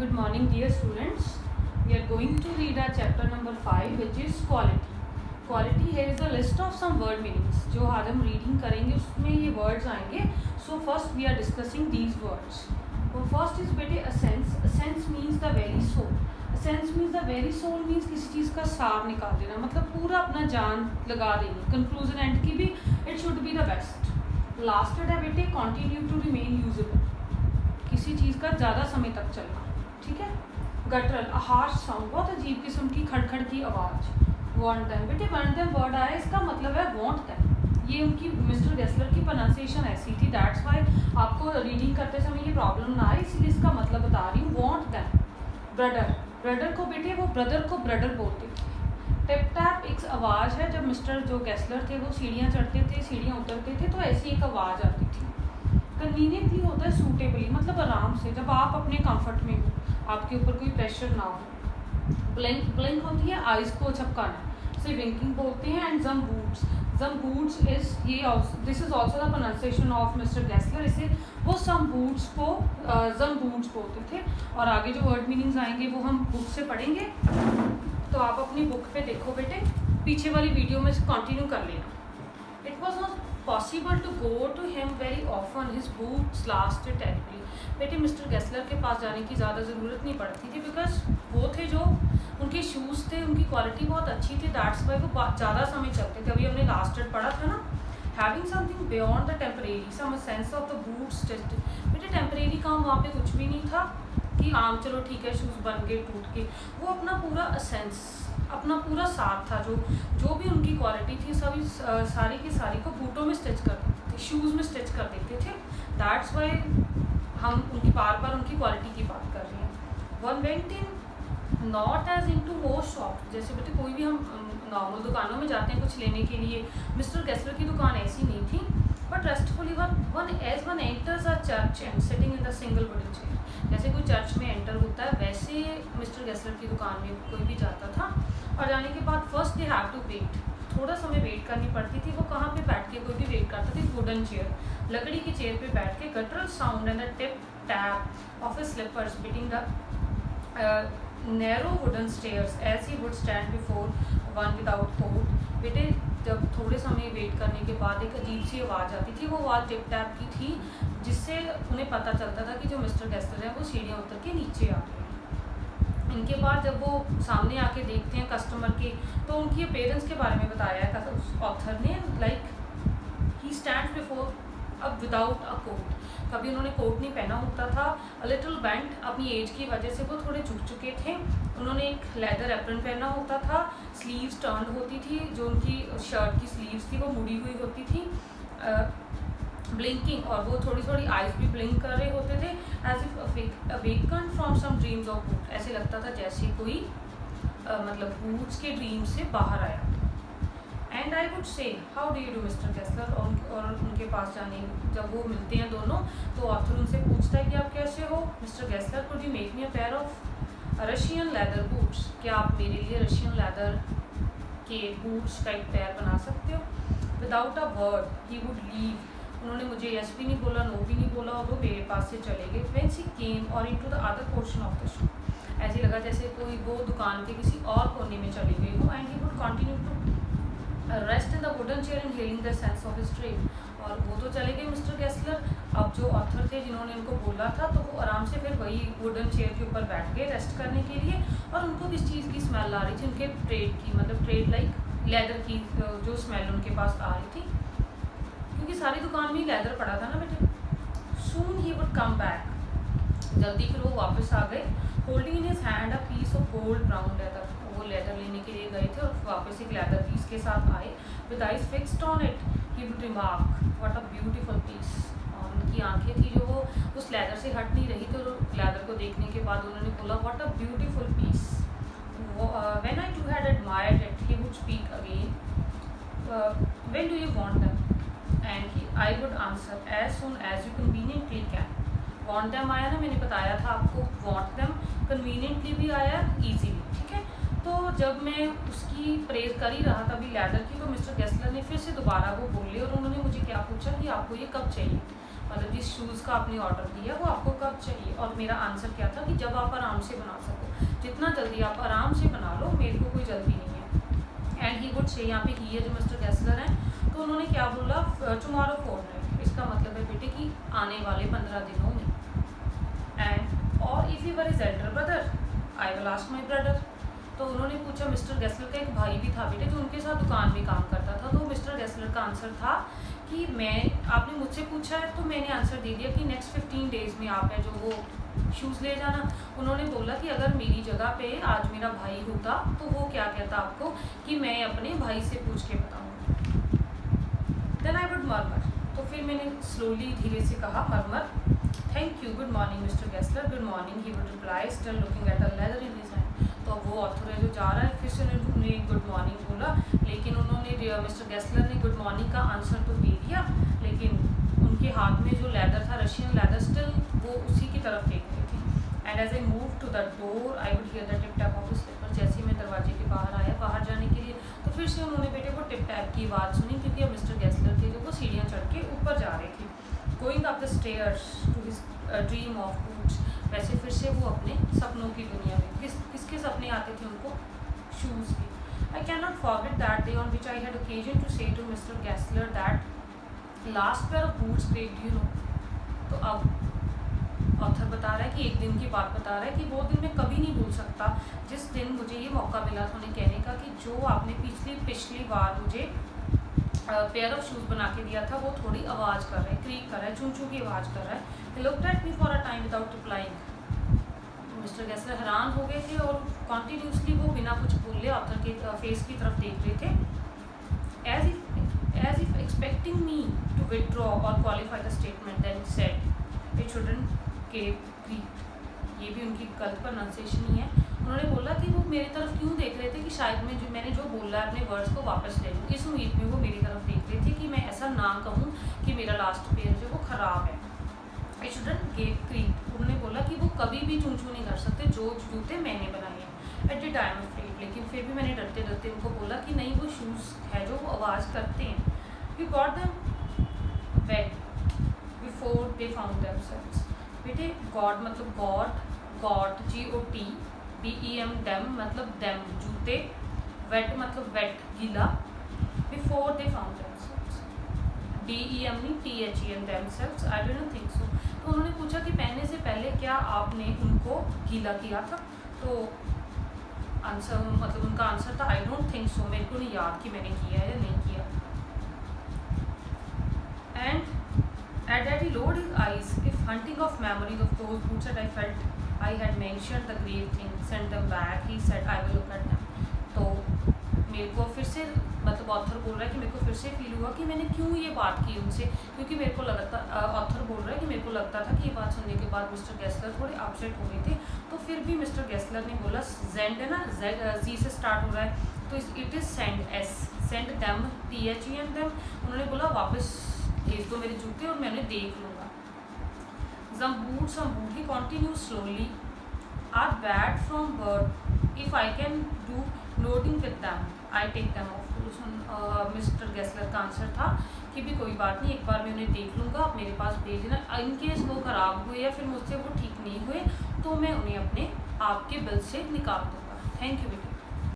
Good morning, dear students. We are going to read our chapter number 5, which is quality. Quality here is a list of some word meanings. जो आज हम reading करेंगे उसमें ये words आएंगे. So first we are discussing these words. So first is बेटे essence. Essence means the very soul. Essence means the very soul means किसी चीज़ का सार निकाल देना, मतलब पूरा अपना जान लगा देनी. Conclusion end की भी it should be the best. Last है बेटे continue to remain usable. किसी चीज़ का ज़्यादा समय तक चलना, ठीक है. गटरल हार्श साउंड, बहुत अजीब किस्म की खड़खड़ की आवाज़. वॉन्ट दैम बेटे वॉन्ट दैम वर्ड आया, इसका मतलब है वॉन्ट दैम. ये उनकी मिस्टर गेस्लर की प्रोनाउंसिएशन ऐसी थी, दैट्स वाई आपको रीडिंग करते समय ये प्रॉब्लम ना आए, इसलिए इसका मतलब बता रही हूँ. Want them. ब्रदर, ब्रदर को बेटे वो ब्रदर को ब्रदर बोलते थे. टिप टैप एक आवाज़ है, जब मिस्टर जो गेस्लर थे वो सीढ़ियाँ चढ़ते थे सीढ़ियाँ उतरते थे तो ऐसी एक आवाज़ आती थी. कन्वीनियंटली होता है सूटेबली, मतलब आराम से, जब आप अपने कंफर्ट में हो, आपके ऊपर कोई प्रेशर ना हो. ब्लिंक, ब्लिंक होती है आइज़ को झपकाना, से विंकिंग बोलते हैं. एंड जम बूट्स इज ये this is also the pronunciation of mister Gessler. इसे वो सम बूट्स को जम बूट्स बोलते थे. और आगे जो वर्ड मीनिंग्स आएंगे वो हम बुक से पढ़ेंगे, तो आप अपनी बुक पे देखो बेटे, पीछे वाली वीडियो में कंटिन्यू कर लेना. It was not possible to go to him very often, his boots lasted terribly. बेटे मिस्टर गेस्लर के पास जाने की ज़्यादा ज़रूरत नहीं पड़ती थी, बिकॉज वो थे जो उनके शूज़ थे, उनकी क्वालिटी बहुत अच्छी थी, दैट्स वाई वो ज़्यादा समय चलते थे. अभी हमने लास्टेड पढ़ा था ना. Having something beyond the temporary, some sense of the boots test. बेटे टेम्परेरी काम वहाँ पे कुछ भी नहीं था कि हाँ चलो ठीक है शूज़ बन गए टूट के. वो अपना पूरा असेंस, अपना पूरा साथ था, जो भी उनकी क्वालिटी थी सभी सारी की सारी को बूटों में स्टिच कर देते थे, शूज़ में स्टिच कर देते थे. दैट्स वाई हम उनकी बार बार उनकी क्वालिटी की बात कर रहे हैं. One went in not as in to most shop. जैसे बेटे कोई भी हम नॉर्मल दुकानों में जाते हैं कुछ लेने के लिए, मिस्टर गेस्लर की दुकान ऐसी नहीं थी. But restfully one enters a church and sitting in the single wooden chair. जैसे कोई चर्च में एंटर होता है वैसे मिस्टर गेस्लर की दुकान में कोई भी जाता था. और जाने के बाद first they have to wait, थोड़ा समय वेट करनी पड़ती थी. वो कहाँ पे बैठ के कोई भी वेट करता था, वुडन चेयर, लकड़ी की चेयर पे बैठ के. Guttural sound and the tip tap of his slippers beating the narrow wooden stairs as he would stand before one without coat. बेटे जब थोड़े समय वेट करने के बाद एक अजीब सी आवाज़ आती थी, वो आवाज़ टिप टैप की थी, जिससे उन्हें पता चलता था कि जो मिस्टर गेस्लर है वो सीढ़ियाँ उतर के नीचे आ गए. इनके बाद जब वो सामने आके देखते हैं कस्टमर के, तो उनकी पेरेंट्स के बारे में बताया है ऑथर ने. लाइक ही स्टैंड बिफोर अब विदाउट अ कोट. कभी उन्होंने कोट नहीं पहना होता था. अ लिटिल बेंट, अपनी एज की वजह से वो थोड़े झुक चुके थे. उन्होंने एक लेदर एप्रन पहना होता था, स्लीव्स टर्न होती थी, जो उनकी शर्ट की स्लीव्स थी वो मुड़ी हुई होती थी. ब्लिंकिंग, और वो थोड़ी थोड़ी आइज भी ब्लिंक कर रहे होते थे. As if awaken from some dreams of boot. ऐसे लगता था जैसे कोई मतलब बूट्स के ड्रीम से बाहर आया. And I would say how do you do mister Gessler. और उनके पास जाने जब वो मिलते हैं दोनों, तो ऑथर उनसे पूछता है कि आप कैसे हो mister Gessler. Could you make me a pair of Russian leather boots. क्या आप मेरे लिए रशियन लेदर के बूट्स का एक पेयर बना सकते हो. Without a word he would leave. उन्होंने मुझे यस भी नहीं बोला, नो भी नहीं बोला, और वो मेरे पास से चले गए. व्हेन शी केम और into the other portion of the shop. ऐसे लगा जैसे कोई वो दुकान के किसी और कोने में चली गई हो. And he would continue to rest in the wooden chair inhaling the sense of his trade. और वो तो चले गए मिस्टर गेस्लर. अब जो ऑथर थे जिन्होंने इनको बोला था, तो वो आराम से फिर वही वुडन चेयर के ऊपर बैठ गए रेस्ट करने के लिए. और उनको किस चीज़ की स्मेल आ रही थी, उनके ट्रेड की, मतलब ट्रेड लाइक लेदर की जो स्मेल उनके पास आ रही थी, क्योंकि सारी दुकान में लेदर पड़ा था ना बेटे. Soon he would come back. जल्दी फिर वो वापस आ गए. Holding in his hand a piece of gold brown leather. वो लेदर लेने के लिए गए थे और वापस एक लेदर पीस के साथ आए. With eyes fixed on it he would remark what a beautiful piece. और उनकी आंखें थी जो वो उस लेदर से हट नहीं रही थी, और लेदर को देखने के बाद उन्होंने बोला what a beautiful piece. When I too had admired it he would speak again. When do you want them. And I would answer as soon as you conveniently can. Want them आया ना, मैंने बताया था आपको. Want them conveniently भी आया, easily. ठीक है. तो जब मैं उसकी प्रेज कर ही रहा था अभी लेदर की, तो मिस्टर गेस्लर ने फिर से दोबारा वो बोले, और उन्होंने मुझे क्या पूछा कि आपको ये कब चाहिए. मतलब जिस शूज़ का आपने ऑर्डर दिया वो आपको कब चाहिए, और मेरा आंसर क्या था कि जब आप आराम से बना सको, जितना जल्दी आप आराम से बना लो, मेरे को कोई जल्दी नहीं है। एंड ही वुड से, यहाँ पे ही है जो मिस्टर गेस्लर हैं, तो उन्होंने क्या बोला, टुमारो फोर्टनाइट, इसका मतलब है बेटे कि आने वाले 15 दिनों में। एंड और if you were is Elder brother I will ask my brother, तो उन्होंने पूछा, मिस्टर गेस्लर का एक भाई भी था बेटे जो उनके साथ दुकान में काम करता था, तो मिस्टर गेस्लर का आंसर था कि आपने मुझसे पूछा है तो मैंने आंसर दे दिया कि नेक्स्ट 15 डेज़ में आप है जो वो शूज़ ले जाना। उन्होंने बोला कि अगर मेरी जगह पे आज मेरा भाई होता तो वो क्या कहता आपको कि मैं अपने भाई से पूछ के बताऊँगा। देन आई वुड मर्मर, तो फिर मैंने स्लोली धीरे से कहा, murmur, thank you, good morning mister Gessler, good morning, he would reply still looking at a leather in his hand. तो अब वो ऑथर है जो जा रहा है, फिर से उन्होंने गुड मॉर्निंग बोला, लेकिन उन्होंने मिस्टर गेस्लर ने गुड मॉर्निंग का आंसर तो दे दिया, लेकिन उनके हाथ में जो लेदर था, रशियन लेदर, स्टिल वो उसी की तरफ देख रहे थे। And as I move to the door I would hear the tip tap of slipper, जैसे ही मैं दरवाजे के बाहर आया बाहर जाने के लिए, तो फिर से उन्होंने बेटे वो टिप टैप की आवाज़ सुनी, क्योंकि अब मिस्टर गेस्लर थे जो वो सीढ़ियाँ चढ़ के ऊपर जा रहे थे, going up the stairs to his dream of boots. वैसे फिर से वो अपने सपनों की दुनिया में, किसके सपने आते थे उनको, शूज़ के। I cannot forget that day on which I had occasion to say to Mr. Gessler that last pair of boots great, you know। तो अब ऑथर बता रहा है कि एक दिन की बात बता रहा है कि वो दिन मैं कभी नहीं भूल सकता जिस दिन मुझे ये मौका मिला था उन्हें कहने का कि जो आपने पिछली बार मुझे पेयर ऑफ शूज़ बना के दिया था वो थोड़ी आवाज़ कर रहा है, क्रीक कर रहा है, चूं चूं की आवाज़ कर रहा है। He looked at me for a time without replying। Mister Gessler हैरान हो गए थे और कॉन्टीन्यूसली वो बिना कुछ बोले ऑथर के फेस की तरफ देख रहे थे, as if expecting me to withdraw और qualify the statement. Then said it shouldn't give creak. ये भी उनकी गलत प्रोनाउंसिएशन ही है। उन्होंने बोला कि वो मेरी तरफ क्यों देख रहे थे कि शायद मैंने जो बोला है अपने वर्ड्स को वापस ले लूँ, इस उम्मीद में वो मेरी तरफ देख रहे थे कि मैं ऐसा ना कहूँ कि मेरा लास्ट पेयर जो वो ख़राब है। I shouldn't give creek. उन्होंने बोला कि वो कभी भी चूं चूं नहीं कर सकते, जो जूते मैंने बनाए हैं। At the time of Fred, लेकिन फिर भी मैंने डरते डरते उनको बोला कि नहीं, वो शूज़ है जो वो आवाज़ करते हैं। You got them wet before they found themselves. बेटे गॉड मतलब गॉड GOT, BEM डेम मतलब डेम जूते, वेट मतलब वेट गीला, before they found themselves, DEM नहीं THEN themselves, I don't think so. तो उन्होंने पूछा कि पहनने से पहले क्या आपने उनको गीला किया था, तो आंसर मतलब उनका आंसर था आई डोंट थिंक सो, मेरे को नहीं याद कि मैंने किया है या नहीं किया। And at that he load his eyes if hunting of memories of those boots that I felt I had mentioned the grave thing, send them back, he said I will look at them. तो मेरे को फिर से मतलब author बोल रहा है कि मेरे को फिर से फील हुआ कि मैंने क्यों ये बात की उनसे, क्योंकि मेरे को लगता, ऑथर बोल रहा है कि मेरे को लगता था कि ये बात सुनने के बाद मिस्टर गेस्लर थोड़े अपसेट हो गए थे। तो फिर भी मिस्टर गेस्लर ने बोला, जेंड है ना, Z से स्टार्ट हो रहा है, तो it is send, S, send them THEN them. उन्होंने बोला वापस भेज दो मेरे जूते और मैं उन्हें देख लूँगा। some boots, he continues slowly, are bad from birth, if I can do loading with them I take them off। Mister Gessler का आंसर था कि भी कोई बात नहीं, एक बार मैं उन्हें देख लूँगा, आप मेरे पास भेज देना, इनकेस वो ख़राब हुए या फिर मुझसे वो ठीक नहीं हुए तो मैं उन्हें अपने आप के बिल से निकाल दूँगा। थैंक यू बेटा।